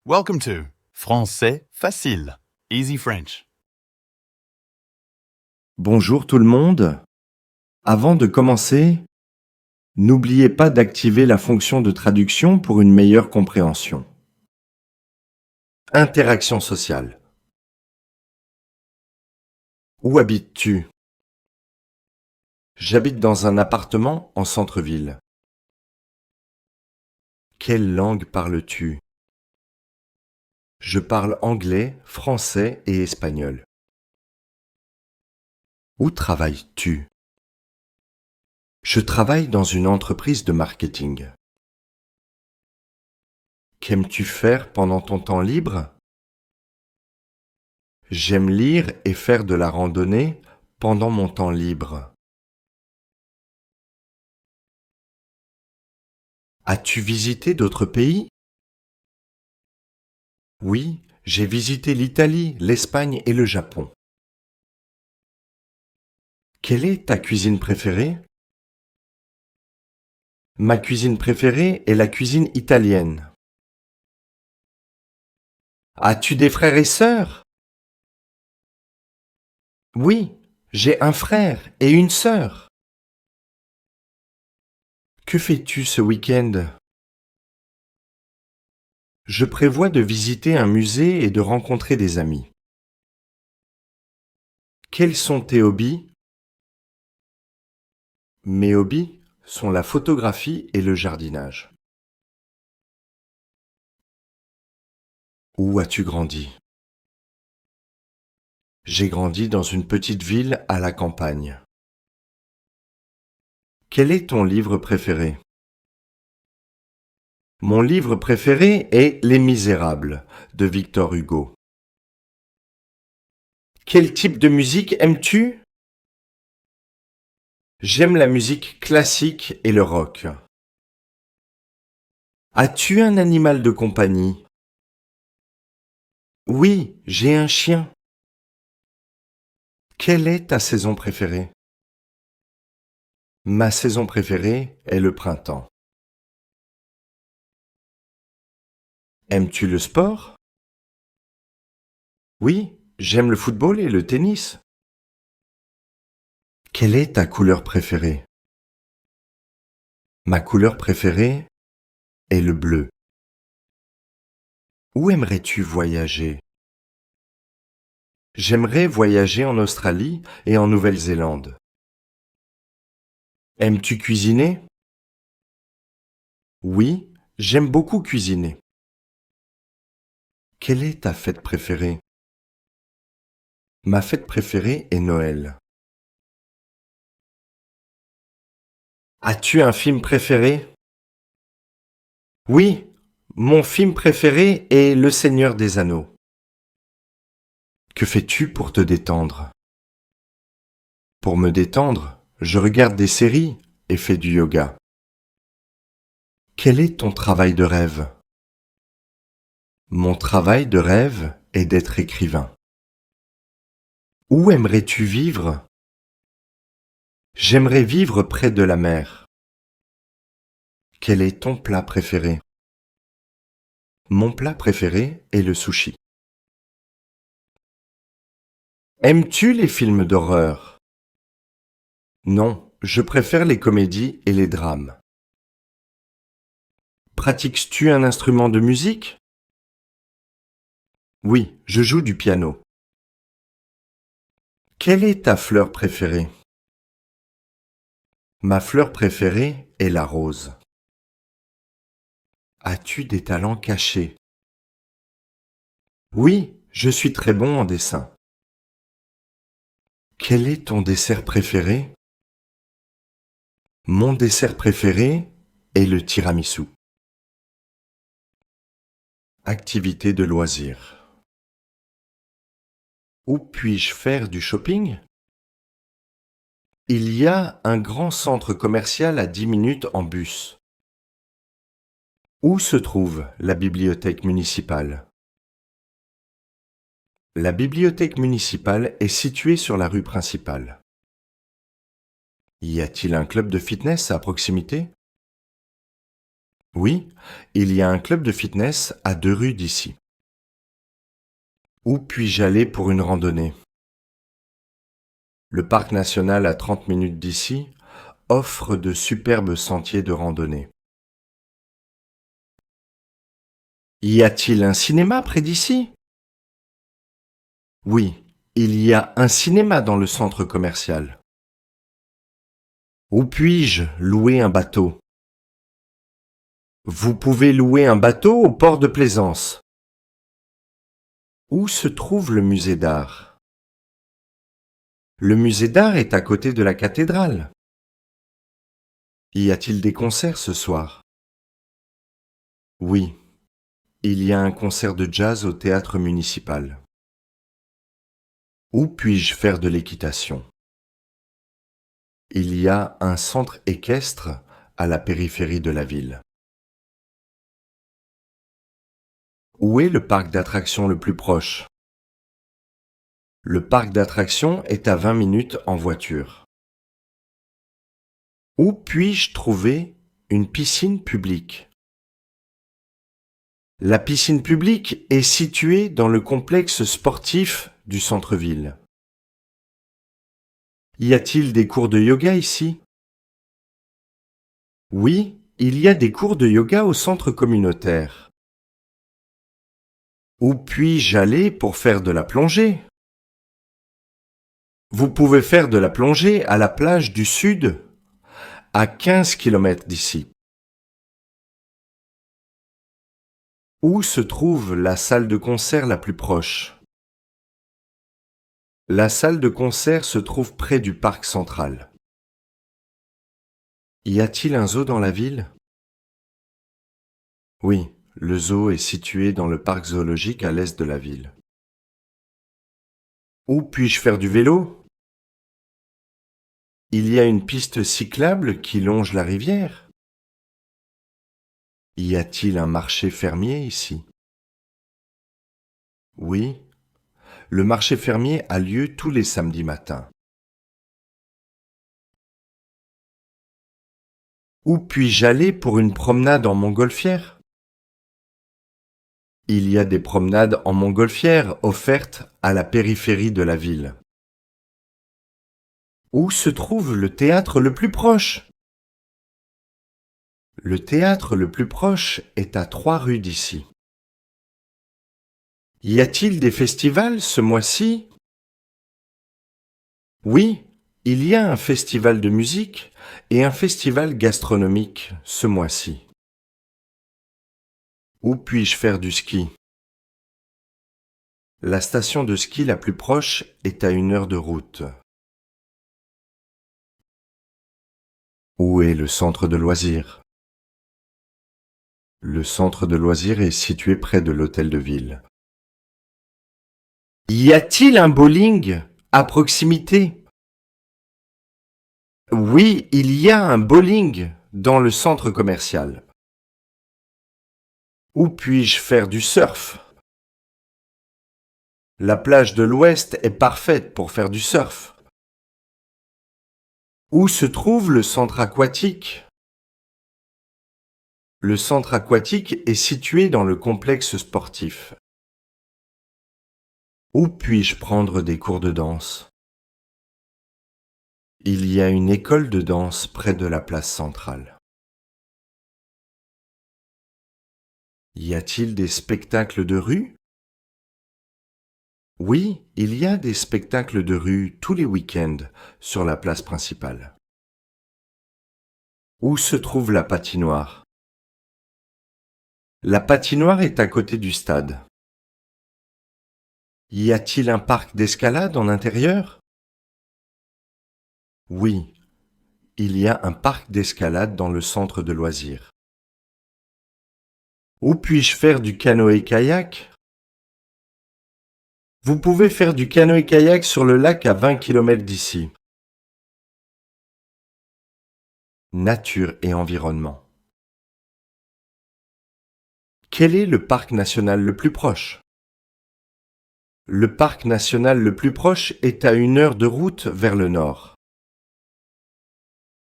Welcome to Français facile, Easy French. Bonjour tout le monde. Avant de commencer, n'oubliez pas d'activer la fonction de traduction pour une meilleure compréhension. Interaction sociale. Où habites-tu? J'habite dans un appartement en centre-ville. Quelle langue parles-tu? Je parle anglais, français et espagnol. Où travailles-tu? Je travaille dans une entreprise de marketing. Qu'aimes-tu faire pendant ton temps libre? J'aime lire et faire de la randonnée pendant mon temps libre. As-tu visité d'autres pays? Oui, j'ai visité l'Italie, l'Espagne et le Japon. Quelle est ta cuisine préférée? Ma cuisine préférée est la cuisine italienne. As-tu des frères et sœurs? Oui, j'ai un frère et une sœur. Que fais-tu ce week-end? Je prévois de visiter un musée et de rencontrer des amis. Quels sont tes hobbies? Mes hobbies sont la photographie et le jardinage. Où as-tu grandi? J'ai grandi dans une petite ville à la campagne. Quel est ton livre préféré? Mon livre préféré est Les Misérables de Victor Hugo. Quel type de musique aimes-tu? J'aime la musique classique et le rock. As-tu un animal de compagnie? Oui, j'ai un chien. Quelle est ta saison préférée? Ma saison préférée est le printemps. Aimes-tu le sport? Oui, j'aime le football et le tennis. Quelle est ta couleur préférée? Ma couleur préférée est le bleu. Où aimerais-tu voyager? J'aimerais voyager en Australie et en Nouvelle-Zélande. Aimes-tu cuisiner? Oui, j'aime beaucoup cuisiner. Quelle est ta fête préférée? Ma fête préférée est Noël. As-tu un film préféré? Oui, mon film préféré est Le Seigneur des Anneaux. Que fais-tu pour te détendre? Pour me détendre, je regarde des séries et fais du yoga. Quel est ton travail de rêve? Mon travail de rêve est d'être écrivain. Où aimerais-tu vivre? J'aimerais vivre près de la mer. Quel est ton plat préféré? Mon plat préféré est le sushi. Aimes-tu les films d'horreur? Non, je préfère les comédies et les drames. Pratiques-tu un instrument de musique? Oui, je joue du piano. Quelle est ta fleur préférée? Ma fleur préférée est la rose. As-tu des talents cachés? Oui, je suis très bon en dessin. Quel est ton dessert préféré? Mon dessert préféré est le tiramisu. Activité de loisir. Où puis-je faire du shopping? Il y a un grand centre commercial à 10 minutes en bus. Où se trouve la bibliothèque municipale? La bibliothèque municipale est située sur la rue principale. Y a-t-il un club de fitness à proximité? Oui, il y a un club de fitness à 2 rues d'ici. Où puis-je aller pour une randonnée? Le parc national à 30 minutes d'ici offre de superbes sentiers de randonnée. Y a-t-il un cinéma près d'ici? Oui, il y a un cinéma dans le centre commercial. Où puis-je louer un bateau? Vous pouvez louer un bateau au port de Plaisance. Où se trouve le musée d'art? Le musée d'art est à côté de la cathédrale. Y a-t-il des concerts ce soir? Oui, il y a un concert de jazz au théâtre municipal. Où puis-je faire de l'équitation? Il y a un centre équestre à la périphérie de la ville. Où est le parc d'attractions le plus proche? Le parc d'attractions est à 20 minutes en voiture. Où puis-je trouver une piscine publique? La piscine publique est située dans le complexe sportif du centre-ville. Y a-t-il des cours de yoga ici? Oui, il y a des cours de yoga au centre communautaire. Où puis-je aller pour faire de la plongée? Vous pouvez faire de la plongée à la plage du Sud, à 15 km d'ici. Où se trouve la salle de concert la plus proche? La salle de concert se trouve près du parc central. Y a-t-il un zoo dans la ville? Oui, le zoo est situé dans le parc zoologique à l'est de la ville. Où puis-je faire du vélo? Il y a une piste cyclable qui longe la rivière. Y a-t-il un marché fermier ici? Oui, le marché fermier a lieu tous les samedis matins. Où puis-je aller pour une promenade en montgolfière? Il y a des promenades en montgolfière offertes à la périphérie de la ville. Où se trouve le théâtre le plus proche? Le théâtre le plus proche est à 3 rues d'ici. Y a-t-il des festivals ce mois-ci? Oui, il y a un festival de musique et un festival gastronomique ce mois-ci. Où puis-je faire du ski? La station de ski la plus proche est à 1 heure de route. Où est le centre de loisirs? Le centre de loisirs est situé près de l'hôtel de ville. Y a-t-il un bowling à proximité? Oui, il y a un bowling dans le centre commercial. Où puis-je faire du surf? La plage de l'Ouest est parfaite pour faire du surf. Où se trouve le centre aquatique? Le centre aquatique est situé dans le complexe sportif. Où puis-je prendre des cours de danse? Il y a une école de danse près de la place centrale. Y a-t-il des spectacles de rue? Oui, il y a des spectacles de rue tous les week-ends sur la place principale. Où se trouve la patinoire? La patinoire est à côté du stade. Y a-t-il un parc d'escalade en intérieur? Oui, il y a un parc d'escalade dans le centre de loisirs. Où puis-je faire du canoë-kayak? Vous pouvez faire du canoë-kayak sur le lac à 20 km d'ici. Nature et environnement. Quel est le parc national le plus proche? Le parc national le plus proche est à 1 heure de route vers le nord.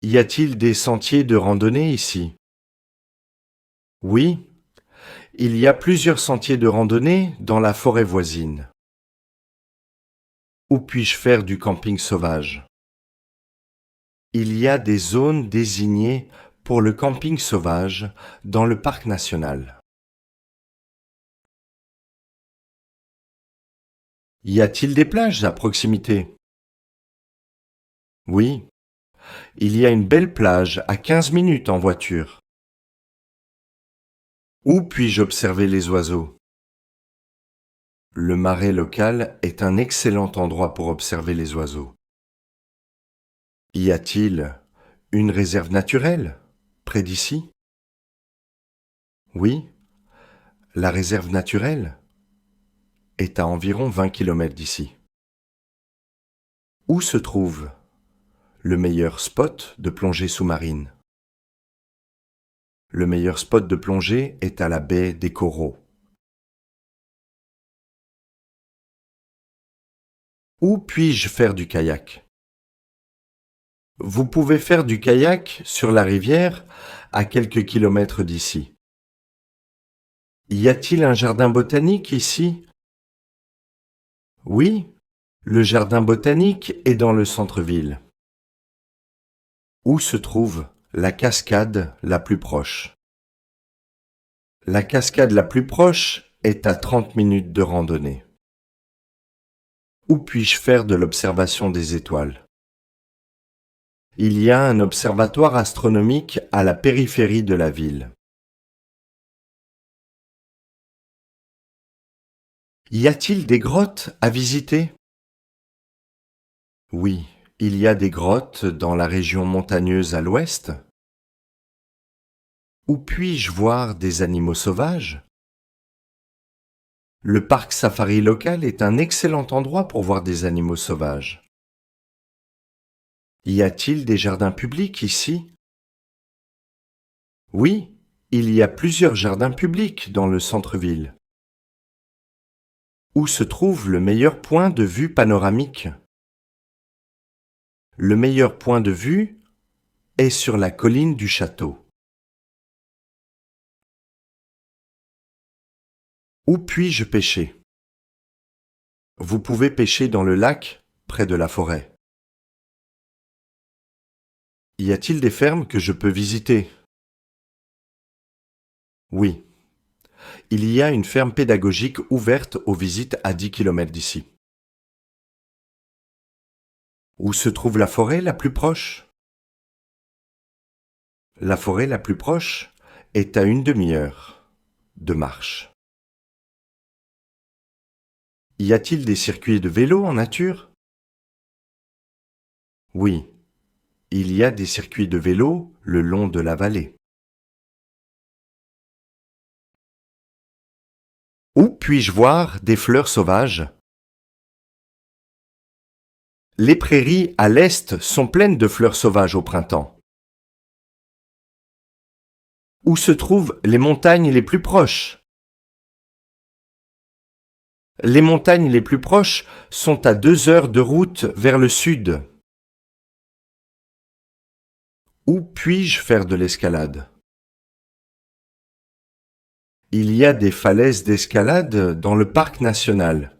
Y a-t-il des sentiers de randonnée ici? Oui, il y a plusieurs sentiers de randonnée dans la forêt voisine. Où puis-je faire du camping sauvage? Il y a des zones désignées pour le camping sauvage dans le parc national. Y a-t-il des plages à proximité? Oui, il y a une belle plage à 15 minutes en voiture. Où puis-je observer les oiseaux? Le marais local est un excellent endroit pour observer les oiseaux. Y a-t-il une réserve naturelle près d'ici? Oui, la réserve naturelle est à environ 20 km d'ici. Où se trouve le meilleur spot de plongée sous-marine? Le meilleur spot de plongée est à la baie des Coraux. Où puis-je faire du kayak? Vous pouvez faire du kayak sur la rivière à quelques kilomètres d'ici. Y a-t-il un jardin botanique ici? Oui, le jardin botanique est dans le centre-ville. Où se trouve la cascade la plus proche? La cascade la plus proche est à 30 minutes de randonnée. Où puis-je faire de l'observation des étoiles? Il y a un observatoire astronomique à la périphérie de la ville. Y a-t-il des grottes à visiter? Oui, il y a des grottes dans la région montagneuse à l'ouest. Où puis-je voir des animaux sauvages? Le parc safari local est un excellent endroit pour voir des animaux sauvages. Y a-t-il des jardins publics ici? Oui, il y a plusieurs jardins publics dans le centre-ville. Où se trouve le meilleur point de vue panoramique? Le meilleur point de vue est sur la colline du château. Où puis-je pêcher? Vous pouvez pêcher dans le lac, près de la forêt. Y a-t-il des fermes que je peux visiter? Oui, il y a une ferme pédagogique ouverte aux visites à 10 km d'ici. Où se trouve la forêt la plus proche? La forêt la plus proche est à une demi-heure de marche. Y a-t-il des circuits de vélo en nature? Oui, il y a des circuits de vélo le long de la vallée. Où puis-je voir des fleurs sauvages? Les prairies à l'est sont pleines de fleurs sauvages au printemps. Où se trouvent les montagnes les plus proches? Les montagnes les plus proches sont à 2 heures de route vers le sud. Où puis-je faire de l'escalade? Il y a des falaises d'escalade dans le parc national.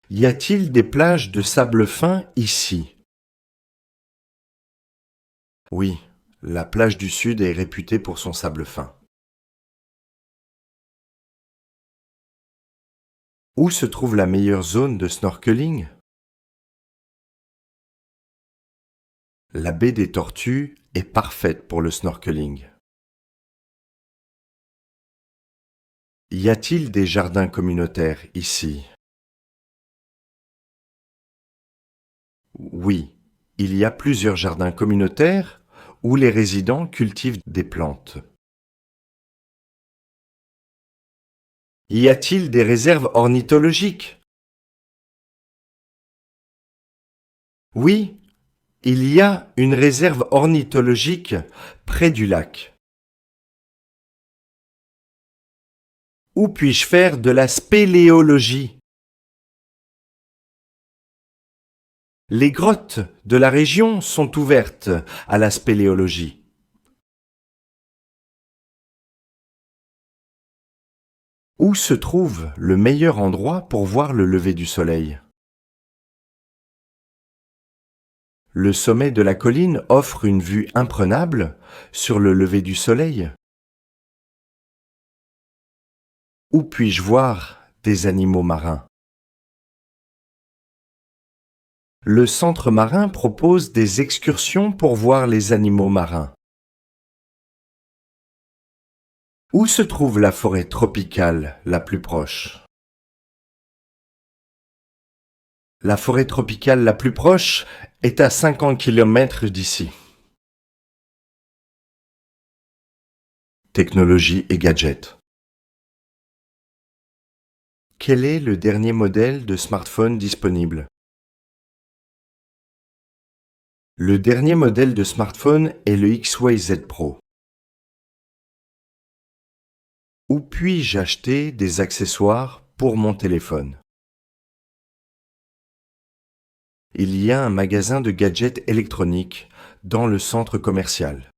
Y a-t-il des plages de sable fin ici? Oui, la plage du sud est réputée pour son sable fin. Où se trouve la meilleure zone de snorkeling? La baie des Tortues est parfaite pour le snorkeling. Y a-t-il des jardins communautaires ici? Oui, il y a plusieurs jardins communautaires où les résidents cultivent des plantes. Y a-t-il des réserves ornithologiques? Oui, il y a une réserve ornithologique près du lac. Où puis-je faire de la spéléologie? Les grottes de la région sont ouvertes à la spéléologie. Où se trouve le meilleur endroit pour voir le lever du soleil? Le sommet de la colline offre une vue imprenable sur le lever du soleil. Où puis-je voir des animaux marins? Le centre marin propose des excursions pour voir les animaux marins. Où se trouve la forêt tropicale la plus proche? La forêt tropicale la plus proche est à 50 km d'ici. Technologie et gadgets. Quel est le dernier modèle de smartphone disponible? Le dernier modèle de smartphone est le Huawei Z Pro. Où puis-je acheter des accessoires pour mon téléphone? Il y a un magasin de gadgets électroniques dans le centre commercial.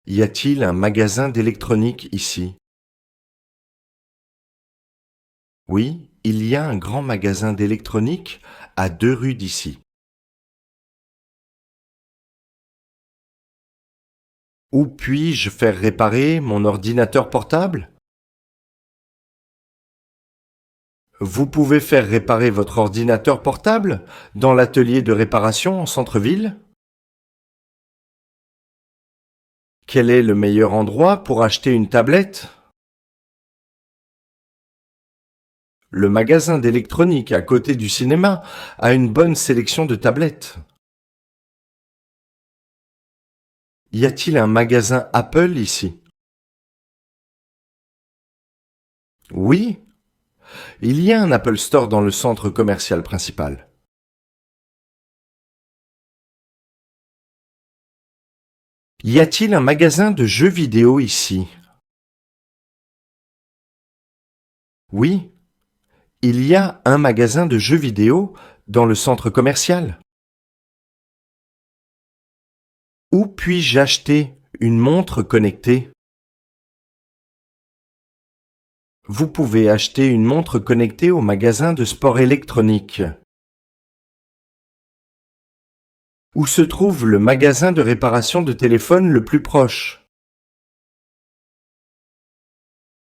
Y a-t-il un magasin d'électronique ici? Oui, il y a un grand magasin d'électronique à 2 rues d'ici. Où puis-je faire réparer mon ordinateur portable? Vous pouvez faire réparer votre ordinateur portable dans l'atelier de réparation en centre-ville? Quel est le meilleur endroit pour acheter une tablette? Le magasin d'électronique à côté du cinéma a une bonne sélection de tablettes. Y a-t-il un magasin Apple ici? Oui, il y a un Apple Store dans le centre commercial principal. Y a-t-il un magasin de jeux vidéo ici? Oui, il y a un magasin de jeux vidéo dans le centre commercial. Où puis-je acheter une montre connectée? Vous pouvez acheter une montre connectée au magasin de sport électronique. Où se trouve le magasin de réparation de téléphone le plus proche?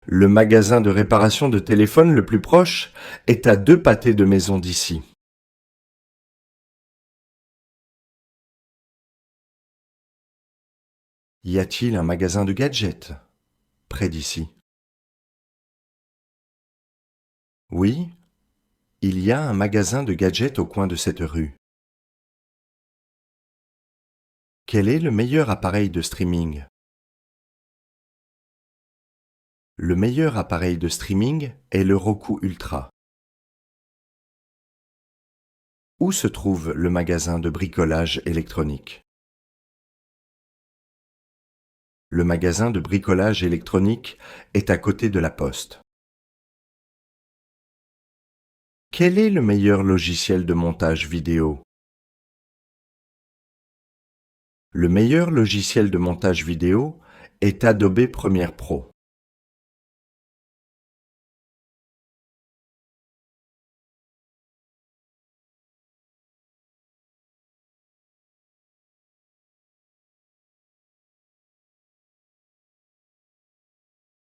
Le magasin de réparation de téléphone le plus proche est à 2 pâtés de maison d'ici. Y a-t-il un magasin de gadgets près d'ici? Oui, il y a un magasin de gadgets au coin de cette rue. Quel est le meilleur appareil de streaming? Le meilleur appareil de streaming est le Roku Ultra. Où se trouve le magasin de bricolage électronique? Le magasin de bricolage électronique est à côté de la poste. Quel est le meilleur logiciel de montage vidéo? Le meilleur logiciel de montage vidéo est Adobe Premiere Pro.